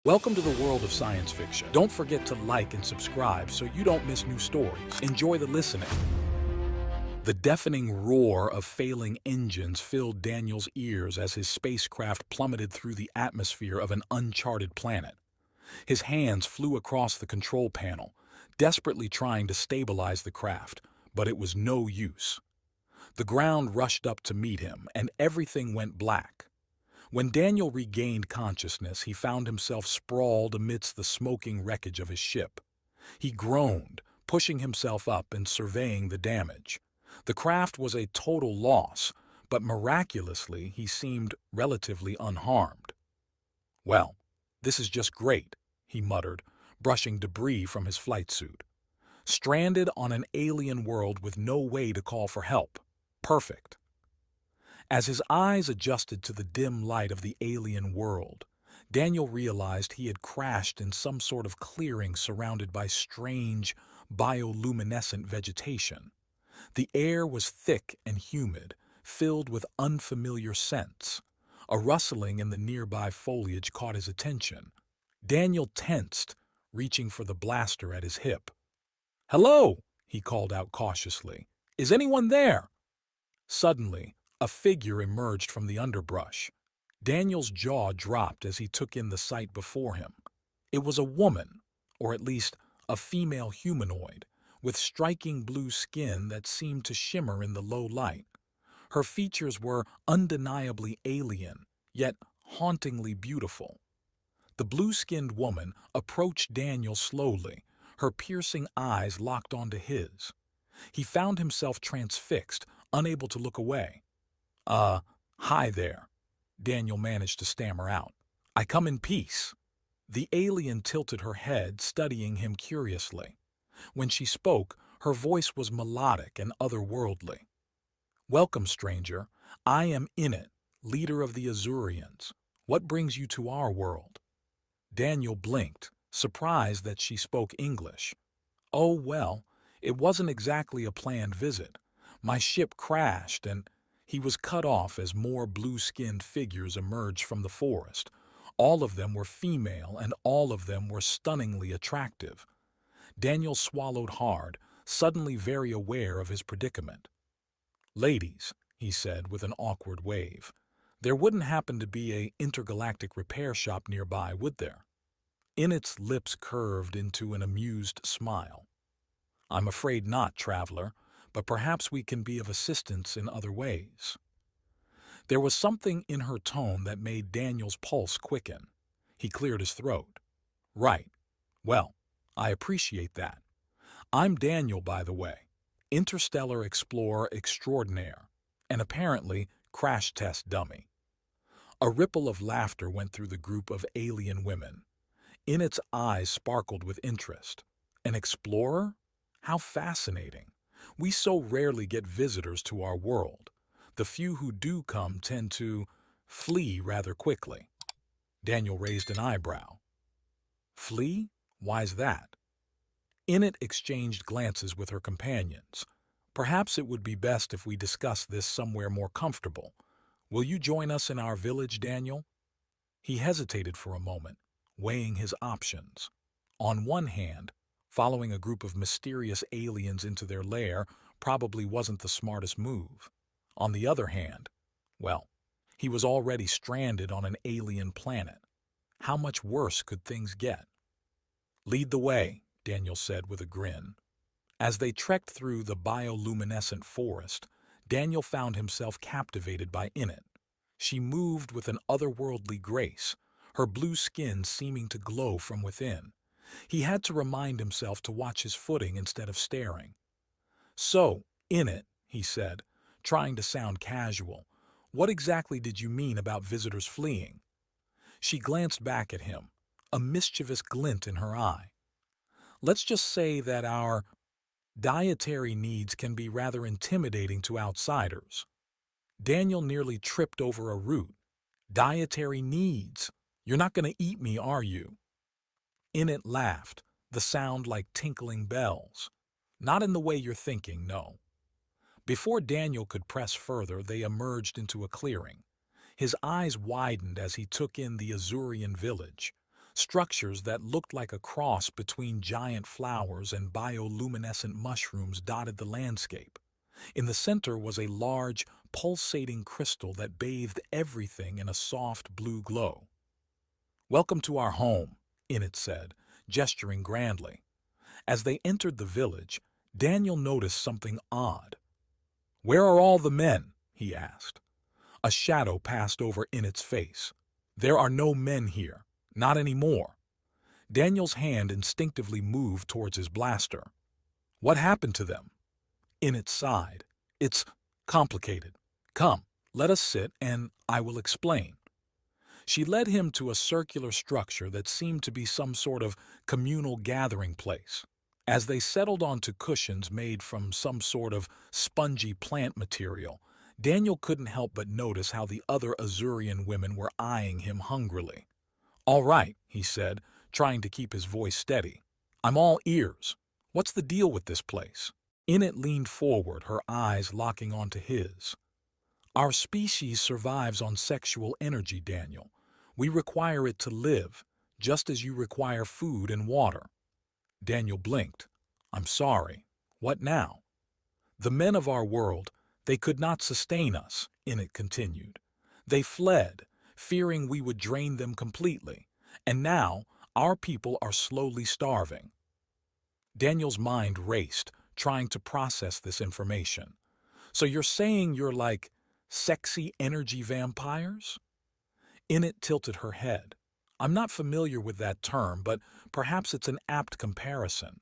Welcome to the world of science fiction. Don't forget to like and subscribe so you don't miss new stories. Enjoy the listening. The deafening roar of failing engines filled Daniel's ears as his spacecraft plummeted through the atmosphere of an uncharted planet. His hands flew across the control panel, desperately trying to stabilize the craft, but it was no use. The ground rushed up to meet him, and everything went black. When Daniel regained consciousness, he found himself sprawled amidst the smoking wreckage of his ship. He groaned, pushing himself up and surveying the damage. The craft was a total loss, but miraculously he seemed relatively unharmed. "Well, this is just great," he muttered, brushing debris from his flight suit. Stranded on an alien world with no way to call for help. Perfect. As his eyes adjusted to the dim light of the alien world, Daniel realized he had crashed in some sort of clearing surrounded by strange, bioluminescent vegetation. The air was thick and humid, filled with unfamiliar scents. A rustling in the nearby foliage caught his attention. Daniel tensed, reaching for the blaster at his hip. "Hello!" he called out cautiously. "Is anyone there?" Suddenly, a figure emerged from the underbrush. Daniel's jaw dropped as he took in the sight before him. It was a woman, or at least a female humanoid, with striking blue skin that seemed to shimmer in the low light. Her features were undeniably alien, yet hauntingly beautiful. The blue-skinned woman approached Daniel slowly, her piercing eyes locked onto his. He found himself transfixed, unable to look away. Hi there," Daniel managed to stammer out. "I come in peace." The alien tilted her head, studying him curiously. When she spoke, her voice was melodic and otherworldly. "Welcome, stranger. I am Init, leader of the Azurians. What brings you to our world?" Daniel blinked, surprised that she spoke English. "Oh, well, it wasn't exactly a planned visit. My ship crashed and—" He was cut off as more blue-skinned figures emerged from the forest. All of them were female, and all of them were stunningly attractive. Daniel swallowed hard, suddenly very aware of his predicament. "Ladies," he said with an awkward wave, "there wouldn't happen to be an intergalactic repair shop nearby, would there?" Init's lips curved into an amused smile. "I'm afraid not, traveler, but perhaps we can be of assistance in other ways." There was something in her tone that made Daniel's pulse quicken. He cleared his throat. "Right. Well, I appreciate that. I'm Daniel, by the way, interstellar explorer extraordinaire, and apparently crash test dummy." A ripple of laughter went through the group of alien women. Init's eyes sparkled with interest. "An explorer? How fascinating. We so rarely get visitors to our world. The few who do come tend to flee rather quickly." Daniel raised an eyebrow. "Flee? Why's that?" Init exchanged glances with her companions. "Perhaps it would be best if we discuss this somewhere more comfortable. Will you join us in our village, Daniel?" He hesitated for a moment, weighing his options. On one hand, following a group of mysterious aliens into their lair probably wasn't the smartest move. On the other hand, well, he was already stranded on an alien planet. How much worse could things get? "Lead the way," Daniel said with a grin. As they trekked through the bioluminescent forest, Daniel found himself captivated by Init. She moved with an otherworldly grace, her blue skin seeming to glow from within. He had to remind himself to watch his footing instead of staring. "So, Init," he said, trying to sound casual, "what exactly did you mean about visitors fleeing?" She glanced back at him, a mischievous glint in her eye. "Let's just say that our dietary needs can be rather intimidating to outsiders." Daniel nearly tripped over a root. "Dietary needs? You're not going to eat me, are you?" Init laughed, the sound like tinkling bells. "Not in the way you're thinking, no." Before Daniel could press further, they emerged into a clearing. His eyes widened as he took in the Azurian village. Structures that looked like a cross between giant flowers and bioluminescent mushrooms dotted the landscape. In the center was a large, pulsating crystal that bathed everything in a soft blue glow. "Welcome to our home," Init said, gesturing grandly. As they entered the village, Daniel noticed something odd. "Where are all the men?" he asked. A shadow passed over Init's face. "There are no men here. Not anymore." Daniel's hand instinctively moved towards his blaster. "What happened to them?" Init sighed. "It's complicated. Come, let us sit and I will explain." She led him to a circular structure that seemed to be some sort of communal gathering place. As they settled onto cushions made from some sort of spongy plant material, Daniel couldn't help but notice how the other Azurian women were eyeing him hungrily. "All right," he said, trying to keep his voice steady. "I'm all ears. What's the deal with this place?" Init leaned forward, her eyes locking onto his. "Our species survives on sexual energy, Daniel. We require it to live, just as you require food and water." Daniel blinked. "I'm sorry. What now?" "The men of our world, they could not sustain us," Init continued. "They fled, fearing we would drain them completely, and now our people are slowly starving." Daniel's mind raced, trying to process this information. "So you're saying you're like sexy energy vampires?" Init tilted her head. "I'm not familiar with that term, but perhaps it's an apt comparison."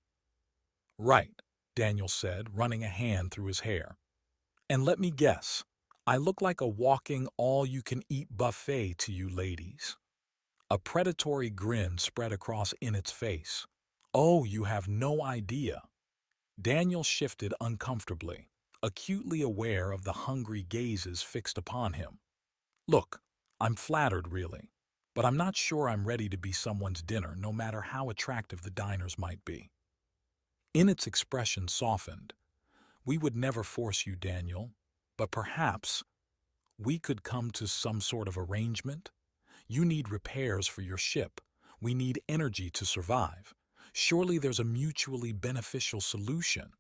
"Right," Daniel said, running a hand through his hair. "And let me guess, I look like a walking all-you-can-eat buffet to you ladies." A predatory grin spread across Init's face. "Oh, you have no idea." Daniel shifted uncomfortably, acutely aware of the hungry gazes fixed upon him. "Look, I'm flattered, really, but I'm not sure I'm ready to be someone's dinner, no matter how attractive the diners might be." Init's expression softened. "We would never force you, Daniel, but perhaps we could come to some sort of arrangement. You need repairs for your ship. We need energy to survive. Surely there's a mutually beneficial solution."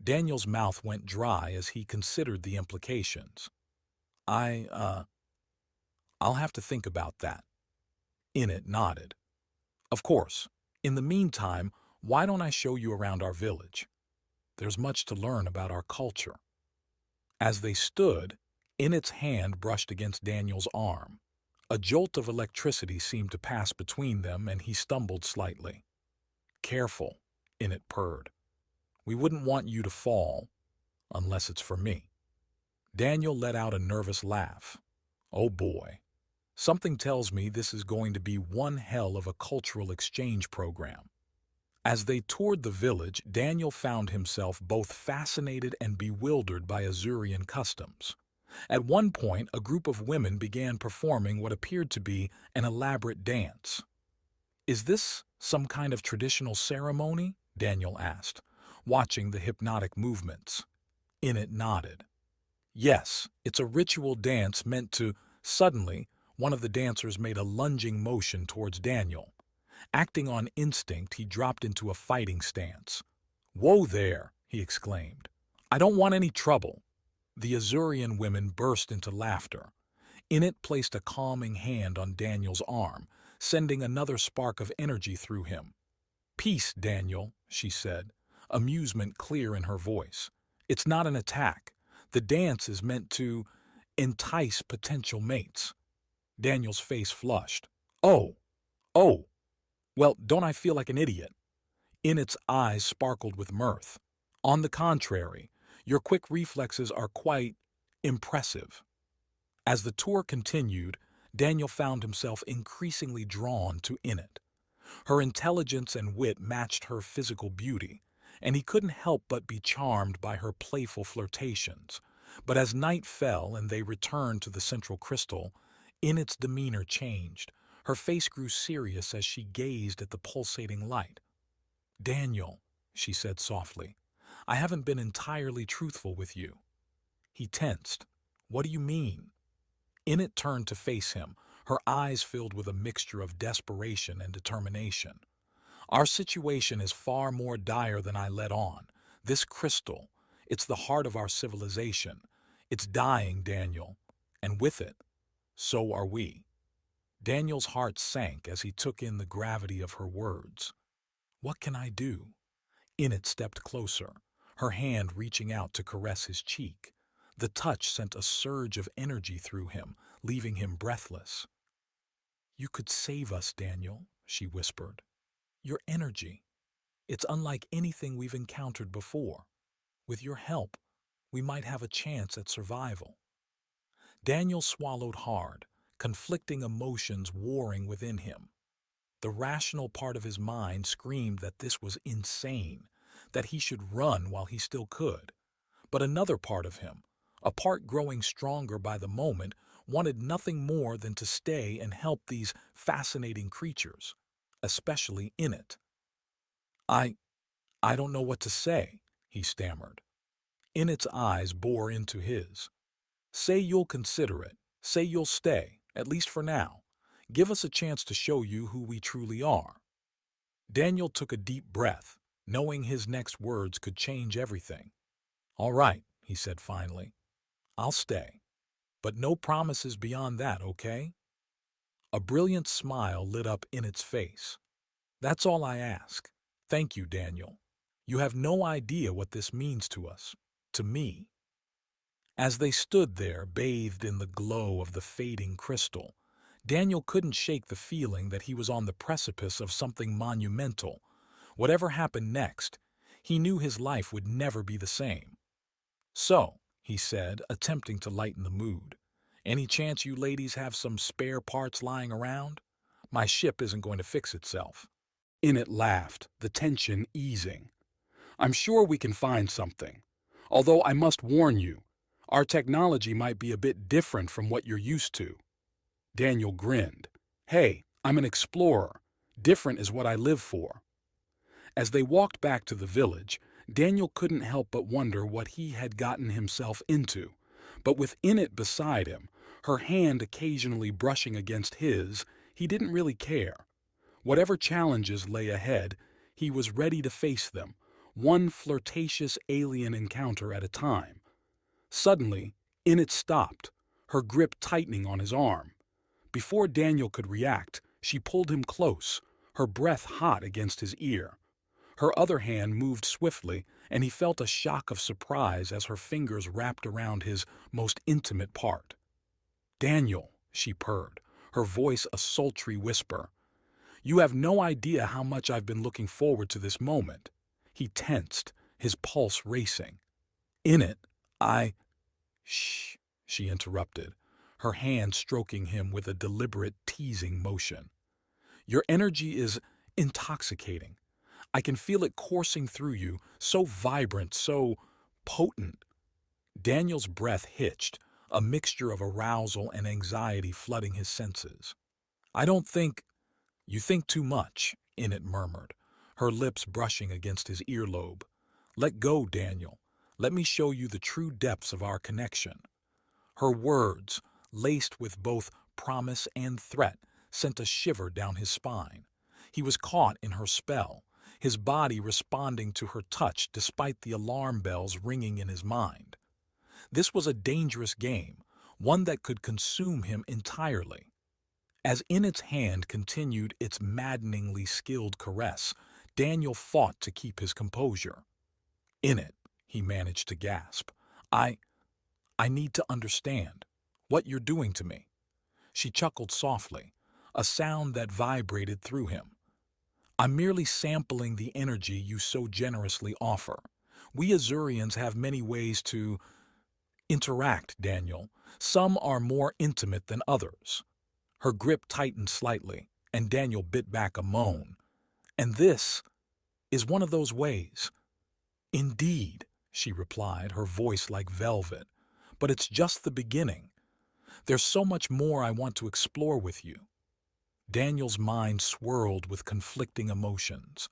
Daniel's mouth went dry as he considered the implications. I'll have to think about that." Init nodded. "Of course. In the meantime, why don't I show you around our village? There's much to learn about our culture." As they stood, Init's hand brushed against Daniel's arm. A jolt of electricity seemed to pass between them, and he stumbled slightly. "Careful," Init purred. "We wouldn't want you to fall, unless it's for me." Daniel let out a nervous laugh. "Oh boy. Something tells me this is going to be one hell of a cultural exchange program." As they toured the village, Daniel found himself both fascinated and bewildered by Azurian customs. At one point, a group of women began performing what appeared to be an elaborate dance. "Is this some kind of traditional ceremony?" Daniel asked, watching the hypnotic movements. Init nodded. "Yes, it's a ritual dance meant to—" Suddenly, one of the dancers made a lunging motion towards Daniel. Acting on instinct, he dropped into a fighting stance. "Whoa there!" he exclaimed. "I don't want any trouble." The Azurian women burst into laughter. Init placed a calming hand on Daniel's arm, sending another spark of energy through him. "Peace, Daniel," she said, amusement clear in her voice. "It's not an attack. The dance is meant to entice potential mates." Daniel's face flushed. "Oh, oh, well, don't I feel like an idiot?" Init's eyes sparkled with mirth. "On the contrary, your quick reflexes are quite impressive." As the tour continued, Daniel found himself increasingly drawn to Init. Her intelligence and wit matched her physical beauty, and he couldn't help but be charmed by her playful flirtations. But as night fell and they returned to the central crystal, Init's demeanor changed. Her face grew serious as she gazed at the pulsating light. "Daniel," she said softly, "I haven't been entirely truthful with you." He tensed. "What do you mean?" Init turned to face him, her eyes filled with a mixture of desperation and determination. Our situation is far more dire than I let on. This crystal, it's the heart of our civilization. It's dying, Daniel. And with it, so are we. Daniel's heart sank as he took in the gravity of her words. What can I do? Enid stepped closer, her hand reaching out to caress his cheek. The touch sent a surge of energy through him, leaving him breathless. You could save us, Daniel, she whispered. Your energy. It's unlike anything we've encountered before. With your help, we might have a chance at survival. Daniel swallowed hard, conflicting emotions warring within him. The rational part of his mind screamed that this was insane, that he should run while he still could. But another part of him, a part growing stronger by the moment, wanted nothing more than to stay and help these fascinating creatures, especially Enid. I don't know what to say, he stammered. Enid's eyes bore into his. Say you'll consider it. Say you'll stay, at least for now. Give us a chance to show you who we truly are. Daniel took a deep breath, knowing his next words could change everything. All right, he said finally. I'll stay. But no promises beyond that, okay? A brilliant smile lit up Enid's face. That's all I ask. Thank you, Daniel. You have no idea what this means to us, to me. As they stood there, bathed in the glow of the fading crystal, Daniel couldn't shake the feeling that he was on the precipice of something monumental. Whatever happened next, he knew his life would never be the same. So, he said, attempting to lighten the mood, any chance you ladies have some spare parts lying around? My ship isn't going to fix itself. Enid laughed, the tension easing. I'm sure we can find something. Although I must warn you, our technology might be a bit different from what you're used to. Daniel grinned. Hey, I'm an explorer. Different is what I live for. As they walked back to the village, Daniel couldn't help but wonder what he had gotten himself into. But with Enid beside him, her hand occasionally brushing against his, he didn't really care. Whatever challenges lay ahead, he was ready to face them, one flirtatious alien encounter at a time. Suddenly, Enid stopped, her grip tightening on his arm. Before Daniel could react, she pulled him close, her breath hot against his ear. Her other hand moved swiftly, and he felt a shock of surprise as her fingers wrapped around his most intimate part. Daniel, she purred, her voice a sultry whisper. You have no idea how much I've been looking forward to this moment. He tensed, his pulse racing. Enid, Shh, she interrupted, her hand stroking him with a deliberate teasing motion. Your energy is intoxicating. I can feel it coursing through you, so vibrant, so potent. Daniel's breath hitched, a mixture of arousal and anxiety flooding his senses. I don't think... You think too much, Enid murmured, her lips brushing against his earlobe. Let go, Daniel. Let me show you the true depths of our connection. Her words, laced with both promise and threat, sent a shiver down his spine. He was caught in her spell, his body responding to her touch despite the alarm bells ringing in his mind. This was a dangerous game, one that could consume him entirely. As Enid's hand continued its maddeningly skilled caress, Daniel fought to keep his composure. Enid, he managed to gasp. I need to understand what you're doing to me. She chuckled softly, a sound that vibrated through him. I'm merely sampling the energy you so generously offer. We Azurians have many ways to interact, Daniel. Some are more intimate than others. Her grip tightened slightly, and Daniel bit back a moan. And this is one of those ways. Indeed, she replied, her voice like velvet. But it's just the beginning. There's so much more I want to explore with you. Daniel's mind swirled with conflicting emotions.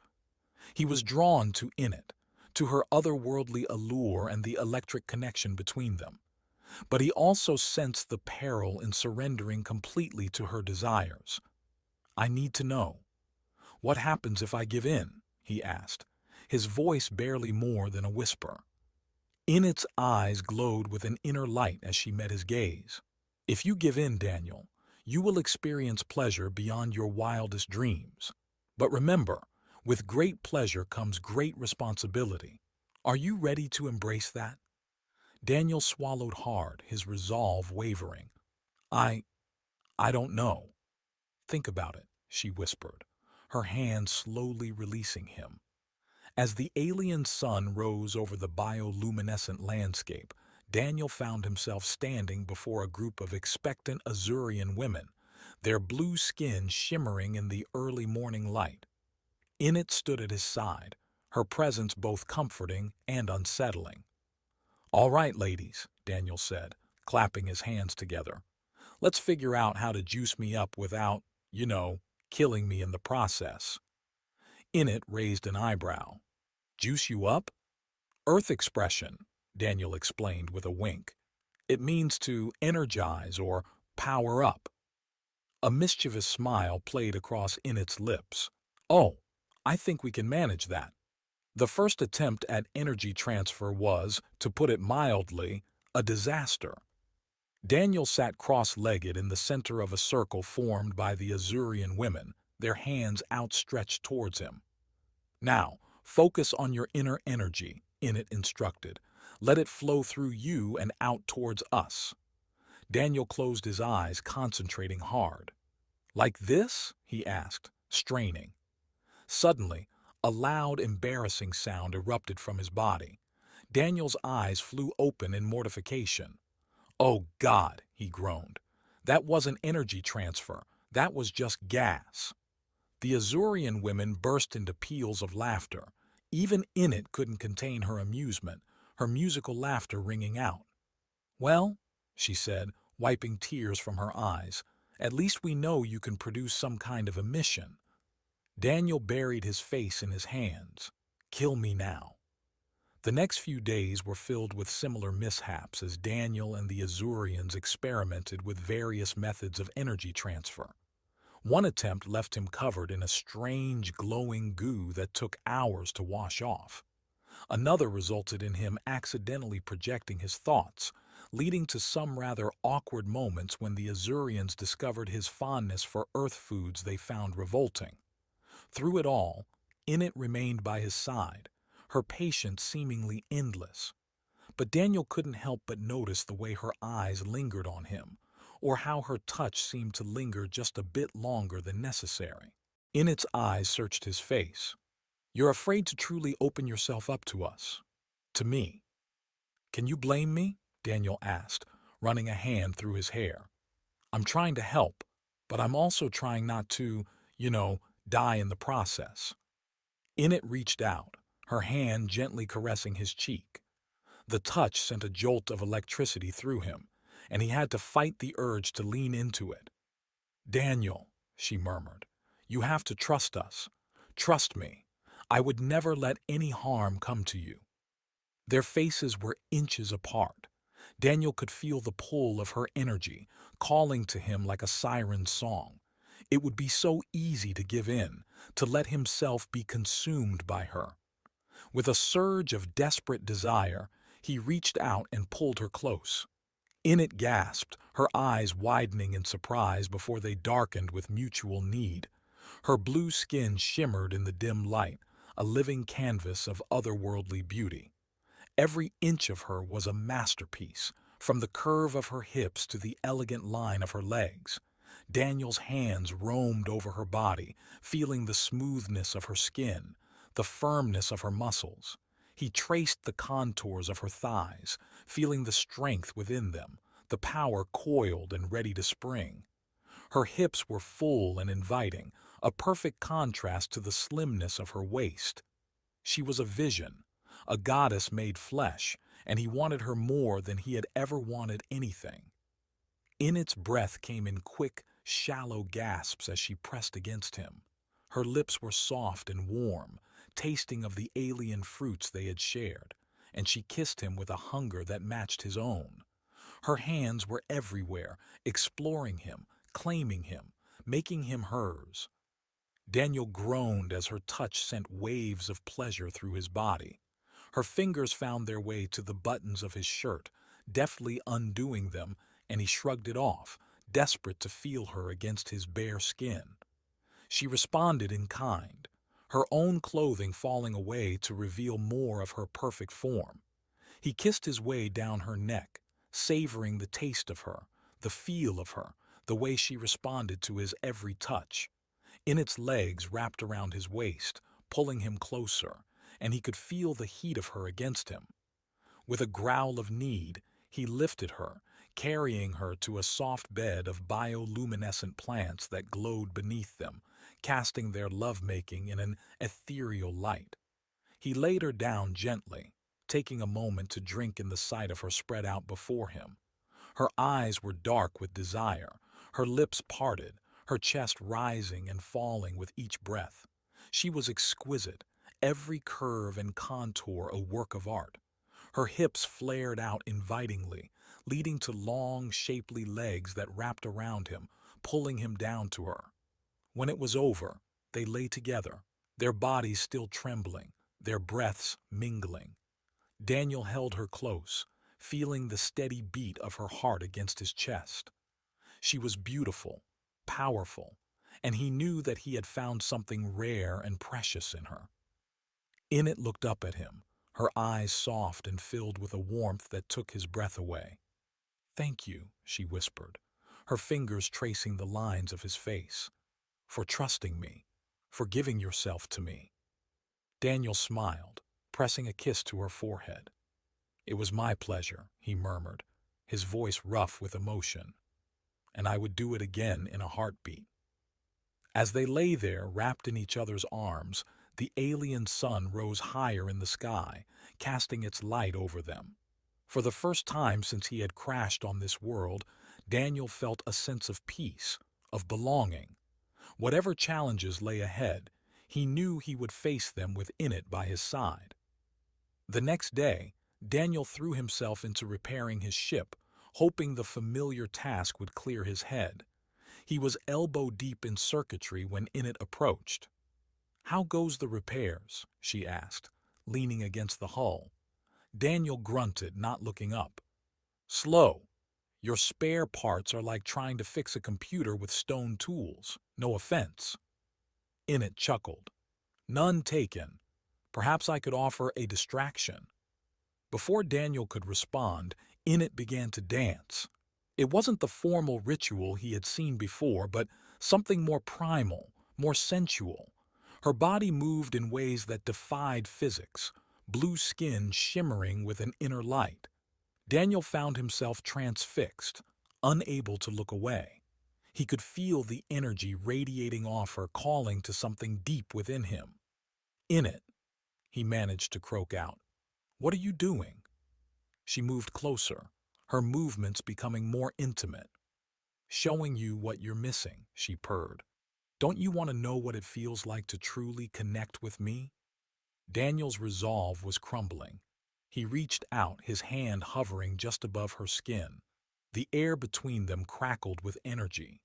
He was drawn to Enid, to her otherworldly allure and the electric connection between them. But he also sensed the peril in surrendering completely to her desires. "I need to know. What happens if I give in?" he asked, his voice barely more than a whisper. Enid's eyes glowed with an inner light as she met his gaze. "If you give in, Daniel, you will experience pleasure beyond your wildest dreams. But remember, with great pleasure comes great responsibility. Are you ready to embrace that?" Daniel swallowed hard, his resolve wavering. I I don't know. Think about it," she whispered, her hand slowly releasing him. As the alien sun rose over the bioluminescent landscape, Daniel found himself standing before a group of expectant Azurian women, their blue skin shimmering in the early morning light. Enid stood at his side, her presence both comforting and unsettling. "All right, ladies," Daniel said, clapping his hands together. "Let's figure out how to juice me up without, you know, killing me in the process." Enid raised an eyebrow. "Juice you up?" "Earth expression," Daniel explained with a wink. "It means to energize or power up." A mischievous smile played across Enid's lips. "Oh, I think we can manage that." The first attempt at energy transfer was, to put it mildly, a disaster. Daniel sat cross-legged in the center of a circle formed by the Azurian women, their hands outstretched towards him. "Now, focus on your inner energy," Enid instructed. "Let it flow through you and out towards us." Daniel closed his eyes, concentrating hard. "Like this?" he asked, straining. Suddenly, a loud, embarrassing sound erupted from his body. Daniel's eyes flew open in mortification. "Oh, God," he groaned. "That wasn't energy transfer. That was just gas." The Azurian women burst into peals of laughter. Even Enid couldn't contain her amusement, her musical laughter ringing out. "Well," she said, wiping tears from her eyes, "at least we know you can produce some kind of emission." Daniel buried his face in his hands. "Kill me now." The next few days were filled with similar mishaps as Daniel and the Azurians experimented with various methods of energy transfer. One attempt left him covered in a strange, glowing goo that took hours to wash off. Another resulted in him accidentally projecting his thoughts, leading to some rather awkward moments when the Azurians discovered his fondness for earth foods they found revolting. Through it all, Enid remained by his side, her patience seemingly endless. But Daniel couldn't help but notice the way her eyes lingered on him, or how her touch seemed to linger just a bit longer than necessary. Enid's eyes searched his face. "You're afraid to truly open yourself up to us. To me. Can you blame me?" Daniel asked, running a hand through his hair. "I'm trying to help, but I'm also trying not to, you know, die in the process." Enid reached out, her hand gently caressing his cheek. The touch sent a jolt of electricity through him, and he had to fight the urge to lean into it. "Daniel," she murmured, "you have to trust us. Trust me. I would never let any harm come to you." Their faces were inches apart. Daniel could feel the pull of her energy, calling to him like a siren's song. It would be so easy to give in, to let himself be consumed by her. With a surge of desperate desire, he reached out and pulled her close. Enid gasped, her eyes widening in surprise before they darkened with mutual need. Her blue skin shimmered in the dim light, a living canvas of otherworldly beauty. Every inch of her was a masterpiece, from the curve of her hips to the elegant line of her legs. Daniel's hands roamed over her body, feeling the smoothness of her skin, the firmness of her muscles. He traced the contours of her thighs, feeling the strength within them, the power coiled and ready to spring. Her hips were full and inviting, a perfect contrast to the slimness of her waist. She was a vision, a goddess made flesh, and he wanted her more than he had ever wanted anything. Enid's breath came in quick, shallow gasps as she pressed against him. Her lips were soft and warm, tasting of the alien fruits they had shared, and she kissed him with a hunger that matched his own. Her hands were everywhere, exploring him, claiming him, making him hers. Daniel groaned as her touch sent waves of pleasure through his body. Her fingers found their way to the buttons of his shirt, deftly undoing them, and he shrugged it off, desperate to feel her against his bare skin. She responded in kind, her own clothing falling away to reveal more of her perfect form. He kissed his way down her neck, savoring the taste of her, the feel of her, the way she responded to his every touch. Its legs wrapped around his waist, pulling him closer, and he could feel the heat of her against him. With a growl of need, he lifted her, carrying her to a soft bed of bioluminescent plants that glowed beneath them, casting their lovemaking in an ethereal light. He laid her down gently, taking a moment to drink in the sight of her spread out before him. Her eyes were dark with desire, her lips parted, her chest rising and falling with each breath. She was exquisite, every curve and contour a work of art. Her hips flared out invitingly, leading to long, shapely legs that wrapped around him, pulling him down to her. When it was over, they lay together, their bodies still trembling, their breaths mingling. Daniel held her close, feeling the steady beat of her heart against his chest. She was beautiful, powerful, and he knew that he had found something rare and precious in her. Enid looked up at him, her eyes soft and filled with a warmth that took his breath away. "Thank you," she whispered, her fingers tracing the lines of his face, "for trusting me, for giving yourself to me." Daniel smiled, pressing a kiss to her forehead. "It was my pleasure," he murmured, his voice rough with emotion, "and I would do it again in a heartbeat." As they lay there, wrapped in each other's arms, the alien sun rose higher in the sky, casting its light over them. For the first time since he had crashed on this world, Daniel felt a sense of peace, of belonging. Whatever challenges lay ahead, he knew he would face them with Enid by his side. The next day, Daniel threw himself into repairing his ship, hoping the familiar task would clear his head. He was elbow-deep in circuitry when Enid approached. "How goes the repairs?" she asked, leaning against the hull. Daniel grunted, not looking up. "Slow. Your spare parts are like trying to fix a computer with stone tools. No offense." Enid chuckled. "None taken. Perhaps I could offer a distraction." Before Daniel could respond, Enid began to dance. It wasn't the formal ritual he had seen before, but something more primal, more sensual. Her body moved in ways that defied physics, blue skin shimmering with an inner light. Daniel found himself transfixed, unable to look away. He could feel the energy radiating off her, calling to something deep within him. "Enid," he managed to croak out, "what are you doing?" She moved closer, her movements becoming more intimate. "Showing you what you're missing," she purred. "Don't you want to know what it feels like to truly connect with me?" Daniel's resolve was crumbling. He reached out, his hand hovering just above her skin. The air between them crackled with energy.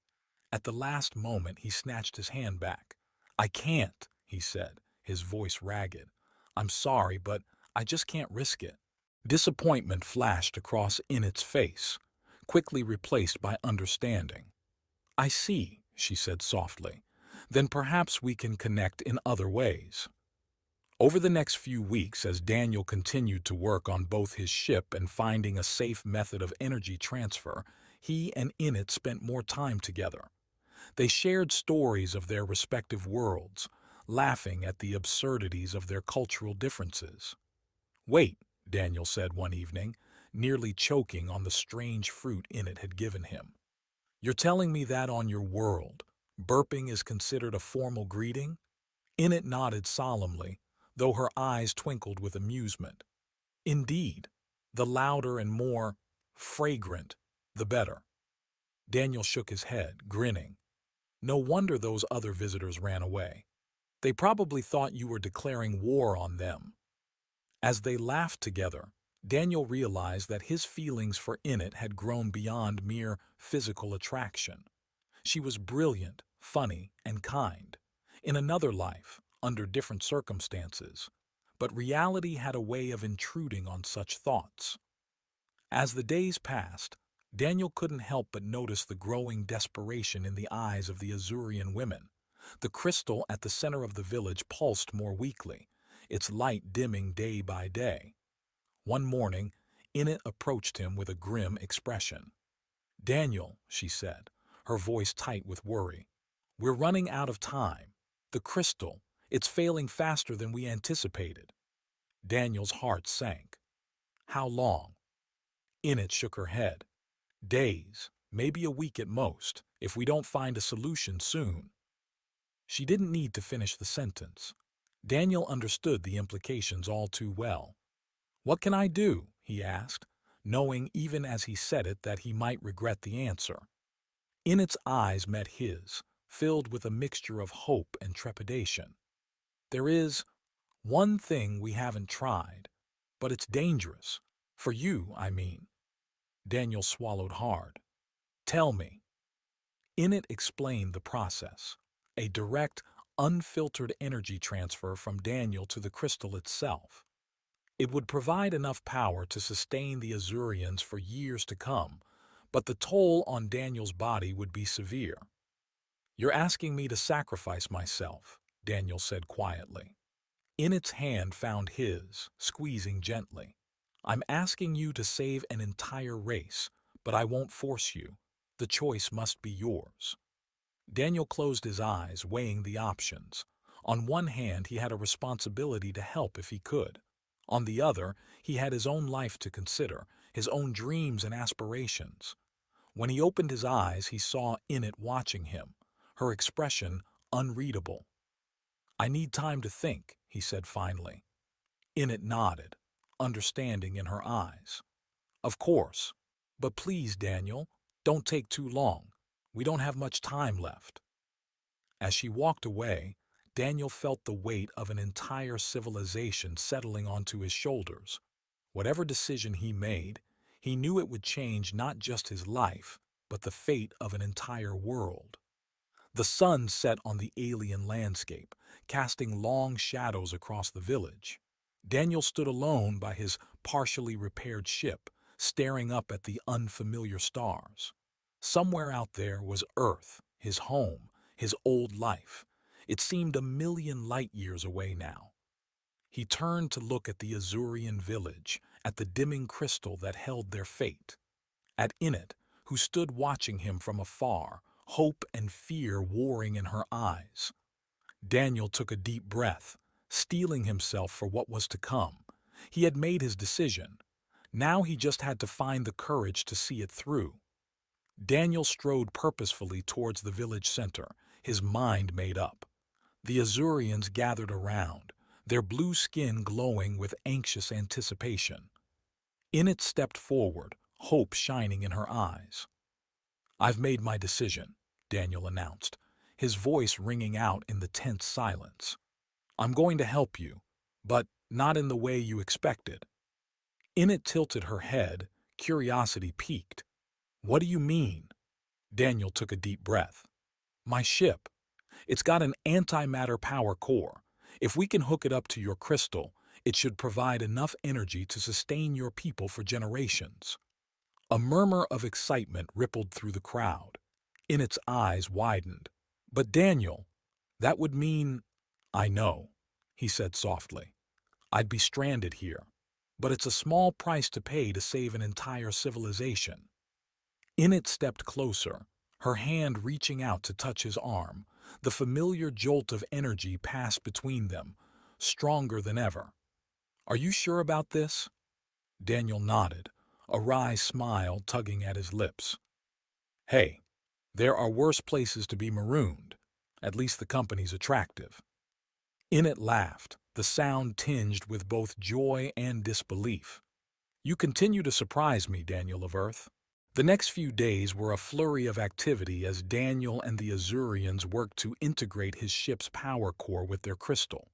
At the last moment, he snatched his hand back. "I can't," he said, his voice ragged. "I'm sorry, but I just can't risk it." Disappointment flashed across Enid's face, quickly replaced by understanding. "I see," she said softly. "Then perhaps we can connect in other ways." Over the next few weeks, as Daniel continued to work on both his ship and finding a safe method of energy transfer, he and Enid spent more time together. They shared stories of their respective worlds, laughing at the absurdities of their cultural differences. "Wait," Daniel said one evening, nearly choking on the strange fruit Enid had given him. "You're telling me that on your world, burping is considered a formal greeting?" Enid nodded solemnly, though her eyes twinkled with amusement. "Indeed, the louder and more fragrant, the better." Daniel shook his head, grinning. "No wonder those other visitors ran away. They probably thought you were declaring war on them." As they laughed together, Daniel realized that his feelings for Init had grown beyond mere physical attraction. She was brilliant, funny, and kind. In another life, under different circumstances. But reality had a way of intruding on such thoughts. As the days passed, Daniel couldn't help but notice the growing desperation in the eyes of the Azurian women. The crystal at the center of the village pulsed more weakly, its light dimming day by day. One morning, Init approached him with a grim expression. "Daniel," she said, her voice tight with worry, "we're running out of time. The crystal, it's failing faster than we anticipated." Daniel's heart sank. "How long?" Init shook her head. "Days, maybe a week at most, if we don't find a solution soon." She didn't need to finish the sentence. Daniel understood the implications all too well. "What can I do?" he asked, knowing even as he said it that he might regret the answer. Init's eyes met his, filled with a mixture of hope and trepidation. "There is one thing we haven't tried, but it's dangerous. For you, I mean." Daniel swallowed hard. "Tell me." Init explained the process. A direct, unfiltered energy transfer from Daniel to the crystal itself. It would provide enough power to sustain the Azurians for years to come, but the toll on Daniel's body would be severe. "You're asking me to sacrifice myself," Daniel said quietly. Init's hand found his, squeezing gently. "I'm asking you to save an entire race, but I won't force you. The choice must be yours." Daniel closed his eyes, weighing the options. On one hand, he had a responsibility to help if he could. On the other, he had his own life to consider, his own dreams and aspirations. When he opened his eyes, he saw Init watching him, her expression unreadable. "I need time to think," he said finally. Init nodded, understanding in her eyes. "Of course. But please, Daniel, don't take too long. We don't have much time left." As she walked away, Daniel felt the weight of an entire civilization settling onto his shoulders. Whatever decision he made, he knew it would change not just his life, but the fate of an entire world. The sun set on the alien landscape, casting long shadows across the village. Daniel stood alone by his partially repaired ship, staring up at the unfamiliar stars. Somewhere out there was Earth, his home, his old life. It seemed a million light-years away now. He turned to look at the Azurian village, at the dimming crystal that held their fate. At Init, who stood watching him from afar, hope and fear warring in her eyes. Daniel took a deep breath, steeling himself for what was to come. He had made his decision. Now he just had to find the courage to see it through. Daniel strode purposefully towards the village center, his mind made up. The Azurians gathered around, their blue skin glowing with anxious anticipation. Init stepped forward, hope shining in her eyes. "I've made my decision," Daniel announced, his voice ringing out in the tense silence. "I'm going to help you, but not in the way you expected." Init tilted her head, curiosity piqued. "What do you mean?" Daniel took a deep breath. "My ship. It's got an antimatter power core. If we can hook it up to your crystal, it should provide enough energy to sustain your people for generations." A murmur of excitement rippled through the crowd. Init's eyes widened. "But Daniel, that would mean—" "I know," he said softly. "I'd be stranded here. But it's a small price to pay to save an entire civilization." Init stepped closer, her hand reaching out to touch his arm. The familiar jolt of energy passed between them, stronger than ever. "Are you sure about this?" Daniel nodded, a wry smile tugging at his lips. "Hey, there are worse places to be marooned. At least the company's attractive." Init laughed, the sound tinged with both joy and disbelief. "You continue to surprise me, Daniel of Earth." The next few days were a flurry of activity as Daniel and the Azurians worked to integrate his ship's power core with their crystal.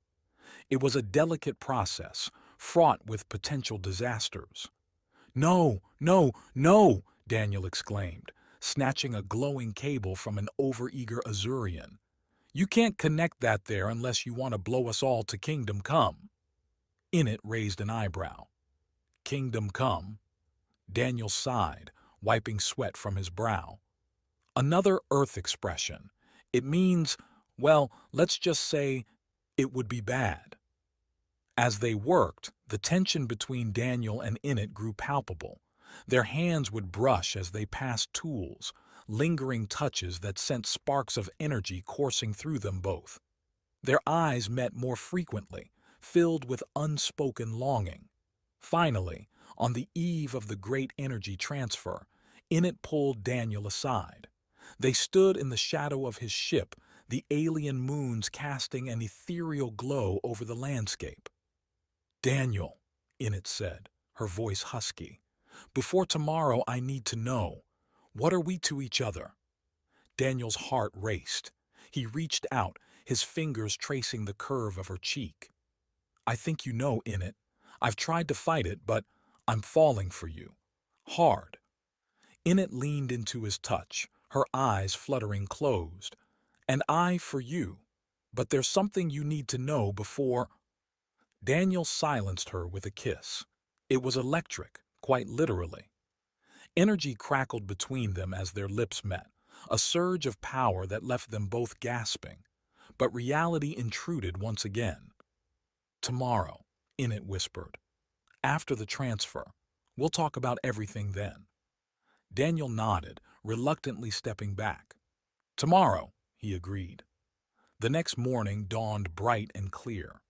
It was a delicate process, fraught with potential disasters. No, no, no, Daniel exclaimed, snatching a glowing cable from an overeager Azurian. You can't connect that there unless you want to blow us all to Kingdom Come. Init raised an eyebrow. Kingdom Come? Daniel sighed, wiping sweat from his brow. Another Earth expression. It means, well, let's just say, it would be bad. As they worked, the tension between Daniel and Init grew palpable. Their hands would brush as they passed tools, lingering touches that sent sparks of energy coursing through them both. Their eyes met more frequently, filled with unspoken longing. Finally, on the eve of the great energy transfer, Init pulled Daniel aside. They stood in the shadow of his ship, the alien moons casting an ethereal glow over the landscape. Daniel, Init said, her voice husky, before tomorrow I need to know, what are we to each other? Daniel's heart raced. He reached out, his fingers tracing the curve of her cheek. I think you know, Init. I've tried to fight it, but I'm falling for you. Hard. Init leaned into his touch, her eyes fluttering closed. And I for you. But there's something you need to know before... Daniel silenced her with a kiss. It was electric, quite literally. Energy crackled between them as their lips met, a surge of power that left them both gasping. But reality intruded once again. Tomorrow, Init whispered. After the transfer. We'll talk about everything then. Daniel nodded, reluctantly stepping back. Tomorrow, he agreed. The next morning dawned bright and clear.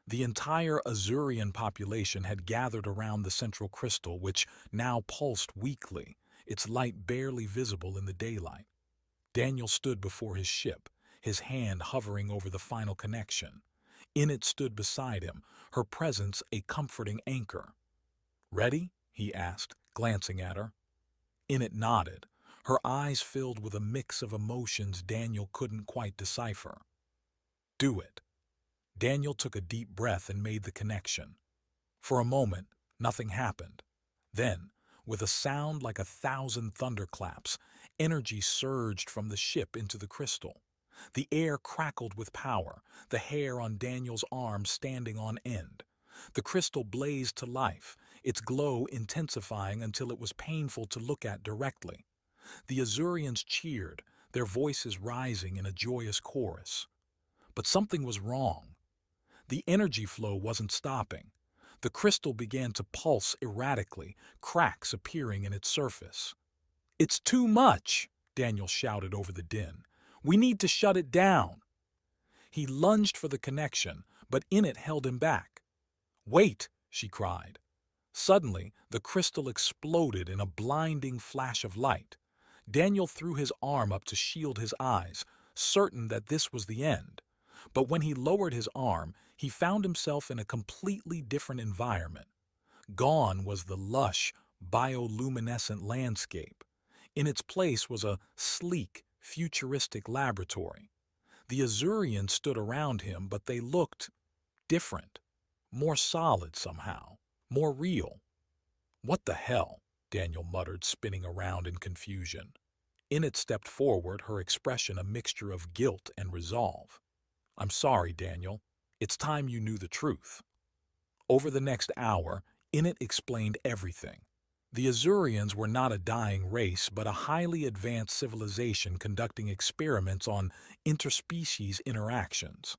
The entire Azurian population had gathered around the central crystal, which now pulsed weakly, its light barely visible in the daylight. Daniel stood before his ship, his hand hovering over the final connection. Init stood beside him, her presence a comforting anchor. Ready? He asked, glancing at her. Init nodded, her eyes filled with a mix of emotions Daniel couldn't quite decipher. Do it. Daniel took a deep breath and made the connection. For a moment, nothing happened. Then, with a sound like 1,000 thunderclaps, energy surged from the ship into the crystal. The air crackled with power, the hair on Daniel's arm standing on end. The crystal blazed to life, its glow intensifying until it was painful to look at directly. The Azurians cheered, their voices rising in a joyous chorus. But something was wrong. The energy flow wasn't stopping. The crystal began to pulse erratically, cracks appearing in its surface. It's too much, Daniel shouted over the din. We need to shut it down. He lunged for the connection, but Init held him back. Wait, she cried. Suddenly, the crystal exploded in a blinding flash of light. Daniel threw his arm up to shield his eyes, certain that this was the end. But when he lowered his arm, he found himself in a completely different environment. Gone was the lush, bioluminescent landscape. In its place was a sleek, futuristic laboratory. The Azurians stood around him, but they looked different, more solid somehow, more real. What the hell? Daniel muttered, spinning around in confusion. Init stepped forward, her expression a mixture of guilt and resolve. I'm sorry, Daniel. It's time you knew the truth. Over the next hour, Init explained everything. The Azurians were not a dying race, but a highly advanced civilization conducting experiments on interspecies interactions.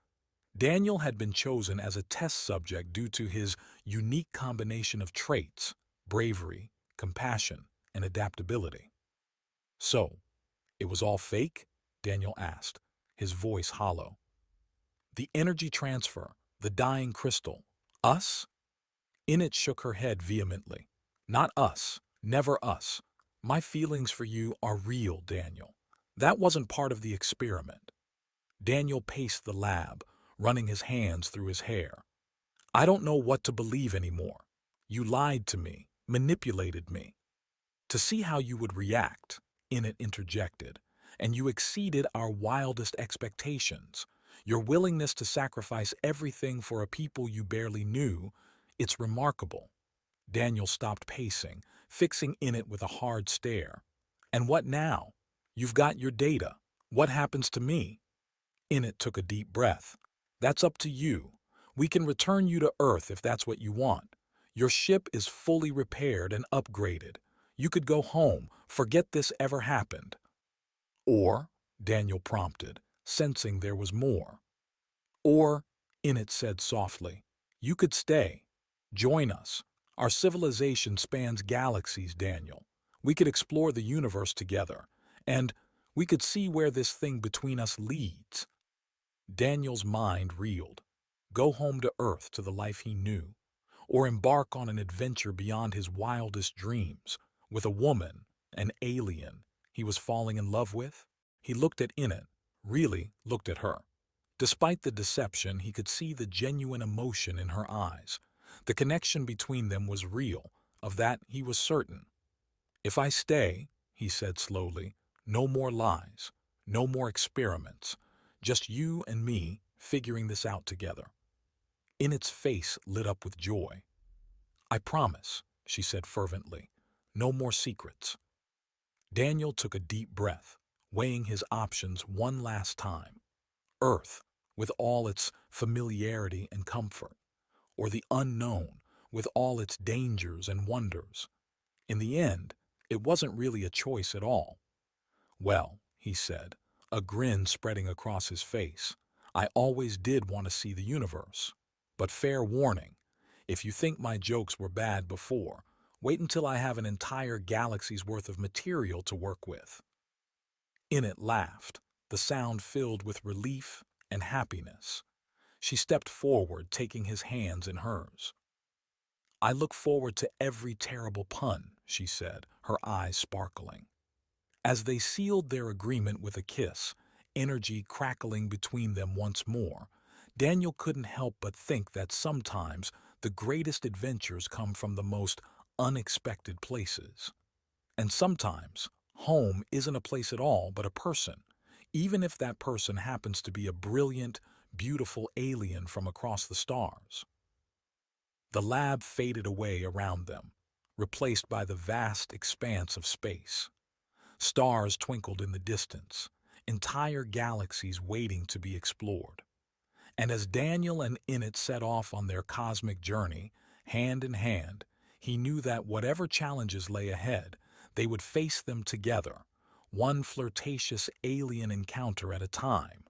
Daniel had been chosen as a test subject due to his unique combination of traits, bravery, compassion, and adaptability. So, it was all fake? Daniel asked, his voice hollow. The energy transfer, the dying crystal. Us? Init shook her head vehemently. Not us. Never us. My feelings for you are real, Daniel. That wasn't part of the experiment. Daniel paced the lab, running his hands through his hair. I don't know what to believe anymore. You lied to me, manipulated me. To see how you would react, Init interjected, and you exceeded our wildest expectations. Your willingness to sacrifice everything for a people you barely knew, It's remarkable. Daniel stopped pacing, fixing Init with a hard stare. And what now? You've got your data. What happens to me? Init took a deep breath. That's up to you. We can return you to Earth if that's what you want. Your ship is fully repaired and upgraded. You could go home, forget this ever happened. Or, Daniel prompted, sensing there was more. Or, Init said softly, you could stay. Join us. Our civilization spans galaxies, Daniel. We could explore the universe together, and we could see where this thing between us leads. Daniel's mind reeled. Go home to Earth to the life he knew, or embark on an adventure beyond his wildest dreams, with a woman, an alien, he was falling in love with? He looked at Init, really looked at her. Despite the deception, he could see the genuine emotion in her eyes. The connection between them was real, of that he was certain. If I stay, he said slowly, no more lies, no more experiments, just you and me figuring this out together. Init's face lit up with joy. I promise, she said fervently, no more secrets. Daniel took a deep breath, weighing his options one last time. Earth, with all its familiarity and comfort, or the unknown, with all its dangers and wonders. In the end, it wasn't really a choice at all. Well, he said, a grin spreading across his face, I always did want to see the universe. But fair warning, if you think my jokes were bad before, wait until I have an entire galaxy's worth of material to work with. Init laughed, the sound filled with relief and happiness. She stepped forward, taking his hands in hers. I look forward to every terrible pun, she said, her eyes sparkling. As they sealed their agreement with a kiss, energy crackling between them once more, Daniel couldn't help but think that sometimes the greatest adventures come from the most unexpected places. And sometimes, home isn't a place at all but a person, even if that person happens to be a brilliant, beautiful alien from across the stars. The lab faded away around them, replaced by the vast expanse of space. Stars twinkled in the distance, entire galaxies waiting to be explored. And as Daniel and Init set off on their cosmic journey, hand in hand, he knew that whatever challenges lay ahead, they would face them together, one flirtatious alien encounter at a time.